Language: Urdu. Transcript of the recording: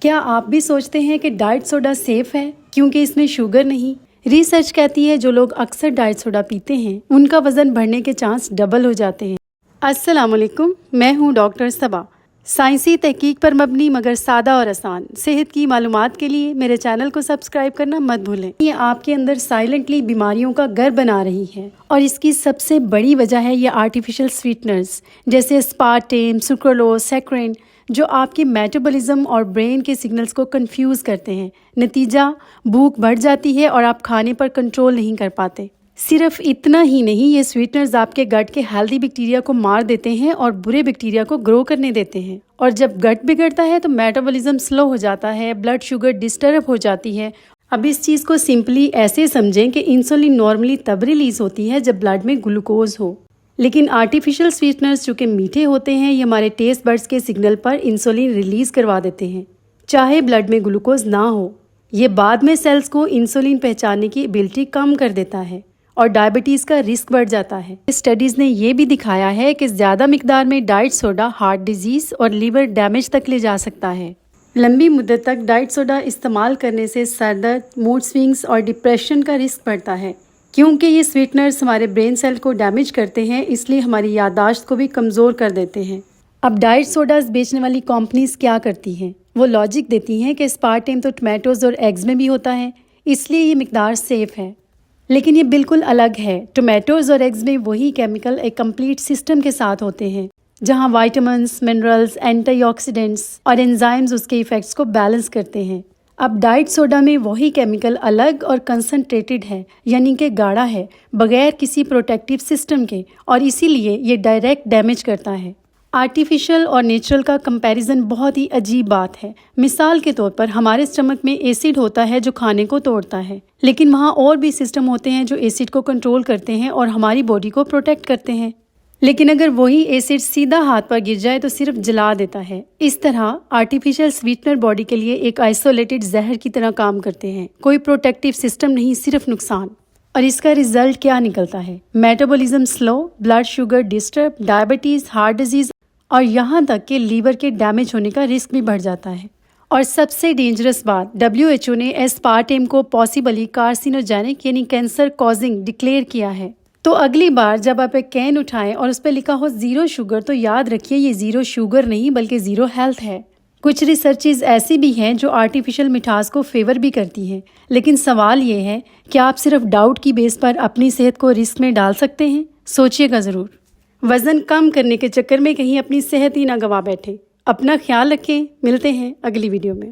کیا آپ بھی سوچتے ہیں کہ ڈائٹ سوڈا سیف ہے کیونکہ اس میں شوگر نہیں؟ ریسرچ کہتی ہے جو لوگ اکثر ڈائٹ سوڈا پیتے ہیں ان کا وزن بڑھنے کے چانس ڈبل ہو جاتے ہیں۔ السلام علیکم، میں ہوں ڈاکٹر صبا۔ سائنسی تحقیق پر مبنی مگر سادہ اور آسان صحت کی معلومات کے لیے میرے چینل کو سبسکرائب کرنا مت بھولیں۔ یہ آپ کے اندر سائلنٹلی بیماریوں کا گھر بنا رہی ہے اور اس کی سب سے بڑی وجہ ہے یہ آرٹیفیشل سویٹنرز جیسے اسپارٹیم، سکرولوز، سیکرین، جو آپ کے میٹابولزم اور برین کے سگنلز کو کنفیوز کرتے ہیں۔ نتیجہ بھوک بڑھ جاتی ہے اور آپ کھانے پر کنٹرول نہیں کر پاتے۔ صرف اتنا ہی نہیں، یہ سویٹنرز آپ کے گٹ کے ہیلدی بیکٹیریا کو مار دیتے ہیں اور برے بیکٹیریا کو گرو کرنے دیتے ہیں، اور جب گٹ بگڑتا ہے تو میٹابولزم سلو ہو جاتا ہے، بلڈ شوگر ڈسٹرب ہو جاتی ہے۔ اب اس چیز کو سمپلی ایسے سمجھیں کہ انسولین نارملی تب ریلیز ہوتی ہے جب بلڈ میں گلوکوز ہو، لیکن آرٹیفیشل سویٹنرز جو کہ میٹھے ہوتے ہیں، یہ ہمارے ٹیسٹ بڈز کے سگنل پر انسولین ریلیز کروا دیتے ہیں چاہے بلڈ میں گلوکوز نہ ہو۔ یہ بعد میں سیلز کو انسولین پہچاننے کی ایبلٹی کم کر دیتا ہے اور ڈائبٹیز کا رسک بڑھ جاتا ہے۔ اسٹڈیز نے یہ بھی دکھایا ہے کہ زیادہ مقدار میں ڈائٹ سوڈا ہارٹ ڈیزیز اور لیور ڈیمیج تک لے جا سکتا ہے۔ لمبی مدت تک ڈائٹ سوڈا استعمال کرنے سے سر درد، موڈ سوئنگز اور ڈپریشن کا رسک بڑھتا ہے، کیونکہ یہ سویٹنرز ہمارے برین سیل کو ڈیمیج کرتے ہیں، اس لیے ہماری یادداشت کو بھی کمزور کر دیتے ہیں۔ اب ڈائٹ سوڈاز بیچنے والی کمپنیز کیا کرتی ہیں؟ وہ لاجک دیتی ہیں کہ اسپارٹیم تو ٹمیٹوز اور ایگز میں بھی ہوتا ہے، اس لیے یہ مقدار سیف ہے، لیکن یہ بالکل الگ ہے۔ ٹمیٹوز اور ایگز میں وہی کیمیکل ایک کمپلیٹ سسٹم کے ساتھ ہوتے ہیں جہاں وائٹامنس، منرلز، اینٹی آکسیڈنٹس اور انزائمز اس کے ایفیکٹس کو بیلنس کرتے ہیں۔ اب ڈائٹ سوڈا میں وہی کیمیکل الگ اور کنسنٹریٹڈ ہے، یعنی کہ گاڑھا ہے، بغیر کسی پروٹیکٹیو سسٹم کے، اور اسی لیے یہ ڈائریکٹ ڈیمیج کرتا ہے۔ آرٹیفیشل اور نیچرل کا کمپیریزن بہت ہی عجیب بات ہے۔ مثال کے طور پر ہمارے اسٹمک میں ایسڈ ہوتا ہے جو کھانے کو توڑتا ہے، لیکن وہاں اور بھی سسٹم ہوتے ہیں جو ایسڈ کو کنٹرول کرتے ہیں اور ہماری باڈی کو پروٹیکٹ کرتے ہیں، لیکن اگر وہی ایسڈ سیدھا ہاتھ پر گر جائے تو صرف جلا دیتا ہے۔ اس طرح آرٹیفیشل سویٹنر باڈی کے لیے ایک آئسولیٹڈ زہر کی طرح کام کرتے ہیں، کوئی پروٹیکٹیو سسٹم نہیں، صرف نقصان۔ اور اس کا رزلٹ کیا نکلتا ہے؟ Metabolism slow, blood sugar disturb, diabetes, heart disease اور یہاں تک کہ لیور کے ڈیمیج ہونے کا رسک بھی بڑھ جاتا ہے۔ اور سب سے ڈینجرس بات، WHO نے اسپارٹیم کو پاسبلی کارسینوجینک یعنی کینسر کازنگ ڈکلیئر کیا ہے۔ تو اگلی بار جب آپ ایک کین اٹھائیں اور اس پہ لکھا ہو 0 شوگر، تو یاد رکھیے یہ 0 شوگر نہیں بلکہ 0 ہیلتھ ہے۔ کچھ ریسرچز ایسی بھی ہیں جو آرٹیفیشل مٹھاس کو فیور بھی کرتی ہیں، لیکن سوال یہ ہے کہ آپ صرف ڈاؤٹ کی بیس پر اپنی صحت کو رسک میں ڈال سکتے ہیں؟ سوچیے گا ضرور۔ وزن کم کرنے کے چکر میں کہیں اپنی صحت ہی نہ گنوا بیٹھے۔ اپنا خیال رکھیں، ملتے ہیں اگلی ویڈیو میں۔